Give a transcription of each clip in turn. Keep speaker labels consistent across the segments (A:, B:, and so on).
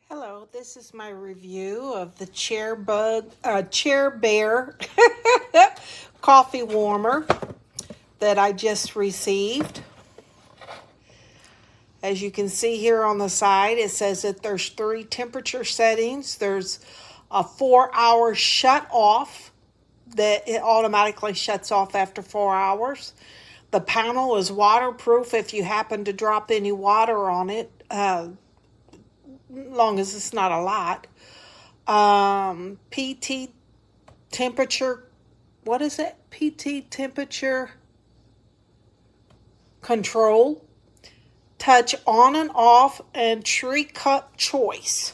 A: Hello, this is my review of the CEROBEAR coffee warmer that I just received. As you can see here on the side, it says that there's 3 temperature settings. There's a 4-hour shut off that it automatically shuts off after 4 hours. The panel is waterproof if you happen to drop any water on it. Long as it's not a lot. PT temperature, what is it? PT temperature control, touch on and off, and tree cup choice.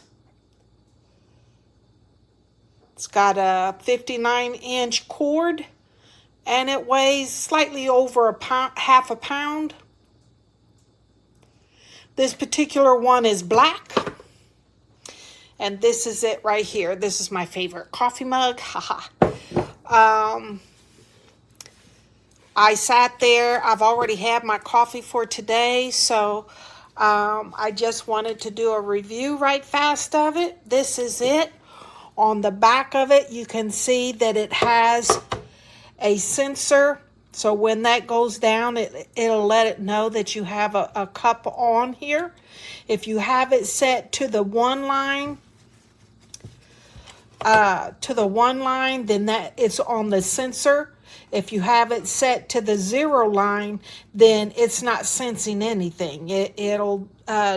A: It's got a 59-inch cord, and it weighs slightly over a pound, half a pound. This particular one is black. And this is it right here. This is my favorite coffee mug. Haha. I sat there. I've already had my coffee for today. So I just wanted to do a review right fast of it. This is it. On the back of it, you can see that it has a sensor. So when that goes down, it'll let it know that you have a cup on here. If you have it set to the one line, then that it's on the sensor. If you have it set to the 0 line, then it's not sensing anything. It'll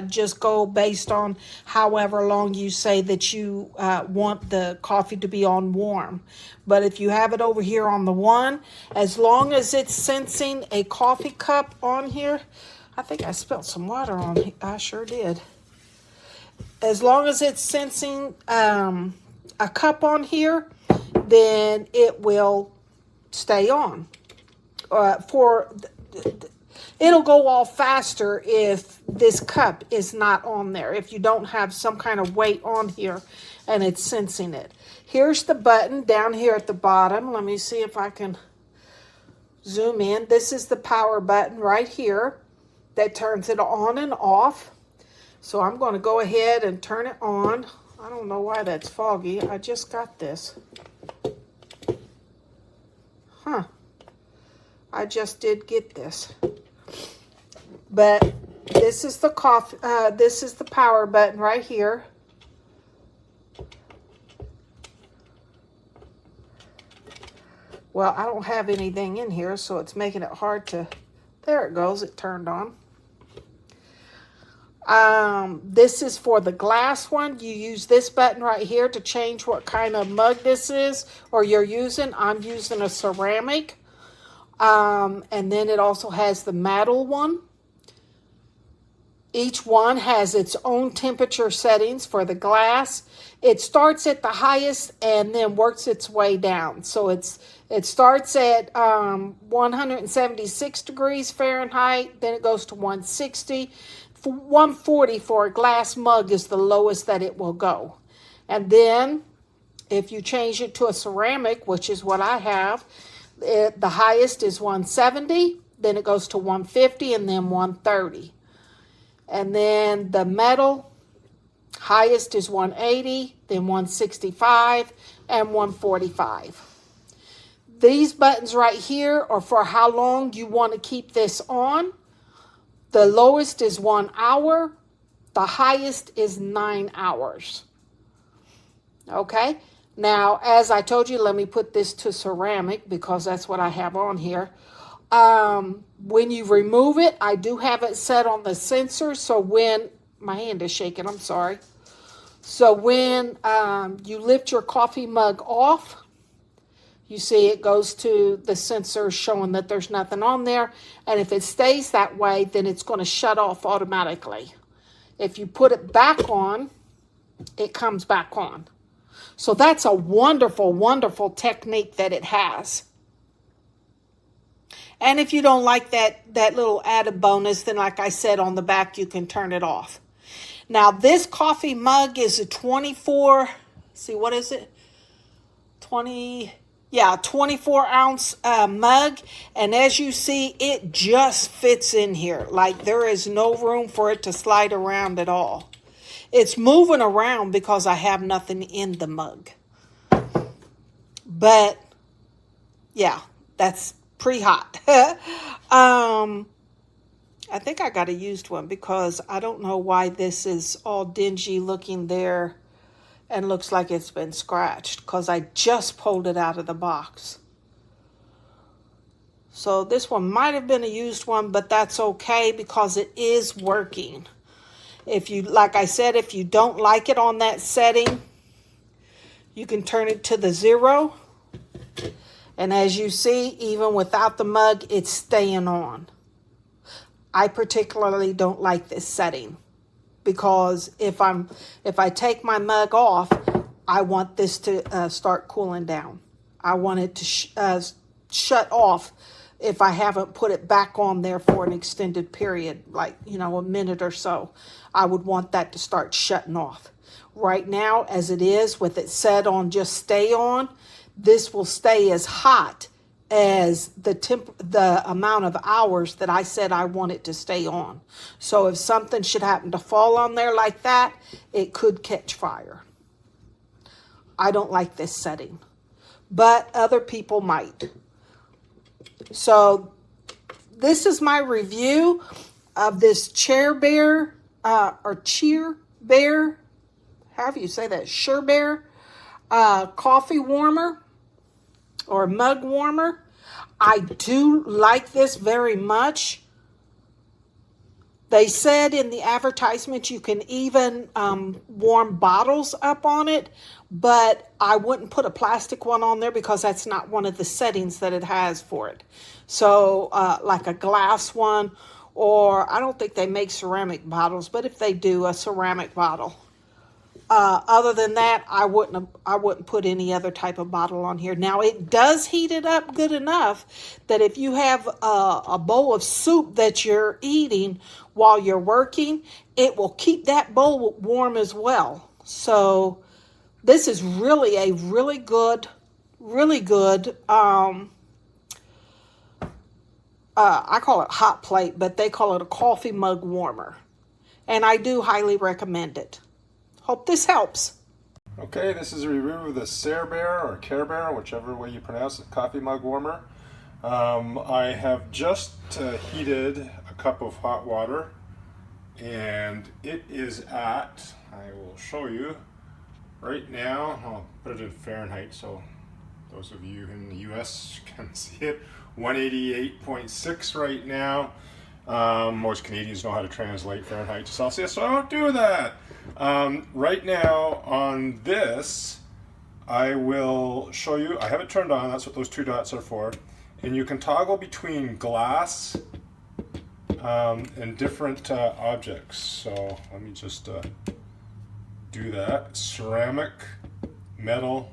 A: just go based on however long you say that you want the coffee to be on warm. But if you have it over here on the 1, as long as it's sensing a coffee cup on here, I think I spilled some water on it. I sure did. As long as it's sensing a cup on here, then it will stay on. It'll go off faster if this cup is not on there, if you don't have some kind of weight on here and it's sensing it. Here's the button down here at the bottom. Let me see if I can zoom in. This is the power button right here that turns it on and off. So I'm going to go ahead and turn it on. I don't know why that's foggy. I just got this. I just did get this. But this is the this is the power button right here. Well, I don't have anything in here, so it's making it hard to... There it goes. It turned on. This is for the glass one. You use this button right here to change what kind of mug this is or you're using. I'm using a ceramic. And then it also has the metal one. Each one has its own temperature settings. For the glass, it starts at the highest and then works its way down. So it starts at 176 degrees Fahrenheit, then it goes to 160. 140 for a glass mug is the lowest that it will go. And then if you change it to a ceramic, which is what I have, the highest is 170, then it goes to 150 and then 130. And then the metal, highest is 180, then 165 and 145. These buttons right here are for how long you want to keep this on. The lowest is 1 hour. The highest is 9 hours. Okay. Now, as I told you, let me put this to ceramic because that's what I have on here. When you remove it, I do have it set on the sensor. So when, my hand is shaking, I'm sorry. So when you lift your coffee mug off, you see it goes to the sensor showing that there's nothing on there. And if it stays that way, then it's going to shut off automatically. If you put it back on, it comes back on. So that's a wonderful, wonderful technique that it has. And if you don't like that little added bonus, then like I said on the back, you can turn it off. Now this coffee mug is a 24, see what is it? 24-ounce mug, and as you see, it just fits in here. Like there is no room for it to slide around at all. It's moving around because I have nothing in the mug. But yeah, that's pretty hot. I think I got a used one because I don't know why this is all dingy looking there and looks like it's been scratched because I just pulled it out of the box. So this one might have been a used one, but that's okay because it is working. If you, like I said, if you don't like it on that setting, you can turn it to the 0. And as you see, even without the mug, it's staying on. I particularly don't like this setting because if I take my mug off, I want this to start cooling down. I want it to shut off if I haven't put it back on there for an extended period, like, a minute or so. I would want that to start shutting off. Right now, as it is, with it set on just stay on, this will stay as hot as the amount of hours that I said I want it to stay on. So if something should happen to fall on there like that, it could catch fire. I don't like this setting, but other people might. So this is my review of this CEROBEAR, or CEROBEAR, however you say that, CEROBEAR coffee warmer or mug warmer. I do like this very much. They said in the advertisement you can even warm bottles up on it, but I wouldn't put a plastic one on there because that's not one of the settings that it has for it. So like a glass one, or I don't think they make ceramic bottles, but if they do, a ceramic bottle. Other than that, I wouldn't put any other type of bottle on here. Now, it does heat it up good enough that if you have a bowl of soup that you're eating while you're working, it will keep that bowl warm as well. So this is really a really good, I call it hot plate, but they call it a coffee mug warmer. And I do highly recommend it. Hope this helps.
B: Okay, this is a review of the CEROBEAR or CEROBEAR, whichever way you pronounce it, coffee mug warmer. I have just heated a cup of hot water, and it is at, I will show you right now, I'll put it in Fahrenheit so those of you in the US can see it, 188.6 right now. Most Canadians know how to translate Fahrenheit to Celsius, so I won't do that. Right now on this, I will show you, I have it turned on, that's what those 2 dots are for, and you can toggle between glass and different objects. So let me just do that. Ceramic, metal,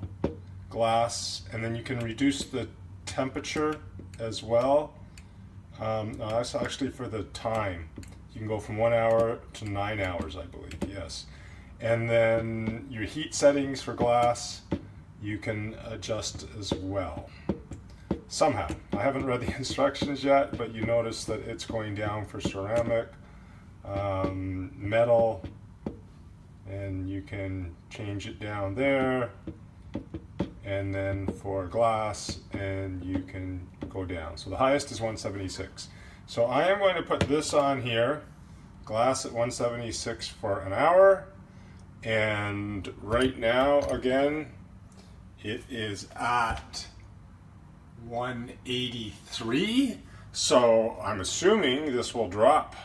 B: glass, and then you can reduce the temperature as well. That's actually for the time. You can go from 1 hour to 9 hours, I believe, yes. And then your heat settings for glass, you can adjust as well. Somehow. I haven't read the instructions yet, but you notice that it's going down for ceramic, metal, and you can change it down there. And then for glass, and you can go down. So the highest is 176. So I am going to put this on here, glass at 176 for an hour, and right now, again, it is at 183. So I'm assuming this will drop,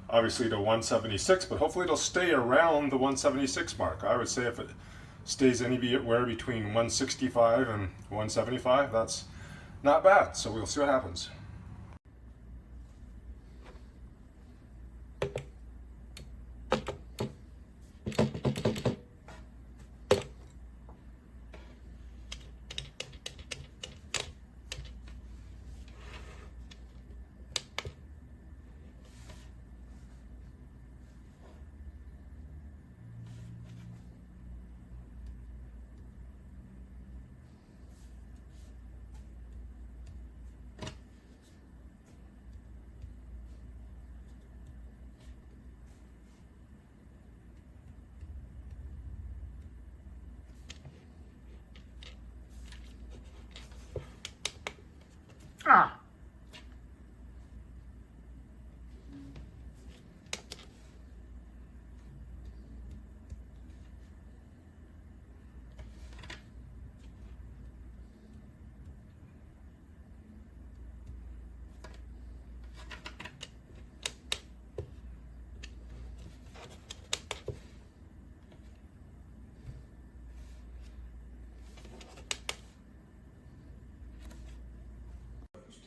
B: obviously to 176, but hopefully it'll stay around the 176 mark. I would say if it stays anywhere between 165 and 175, that's not bad. So we'll see what happens.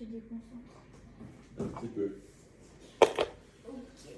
C: te déconcentres.
D: Un petit peu.
C: Ok.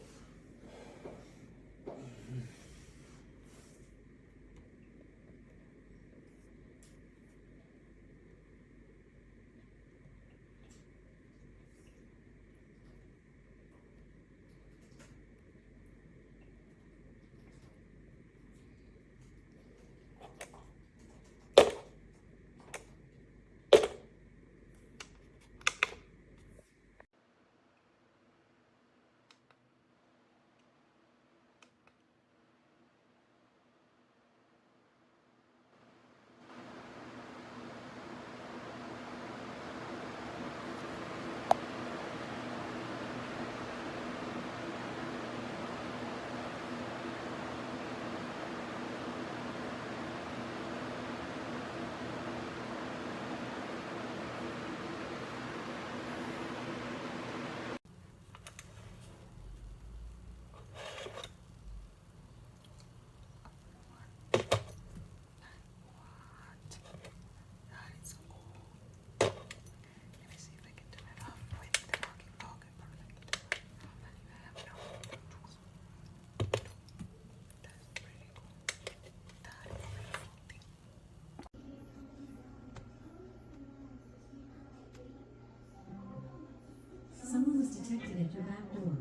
E: Someone was detected at your back door.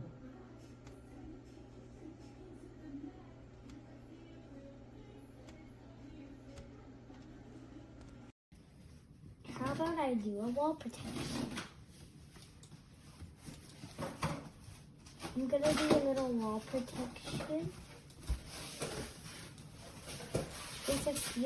C: How about I do a wall protection? I'm gonna do a little wall protection. It's just,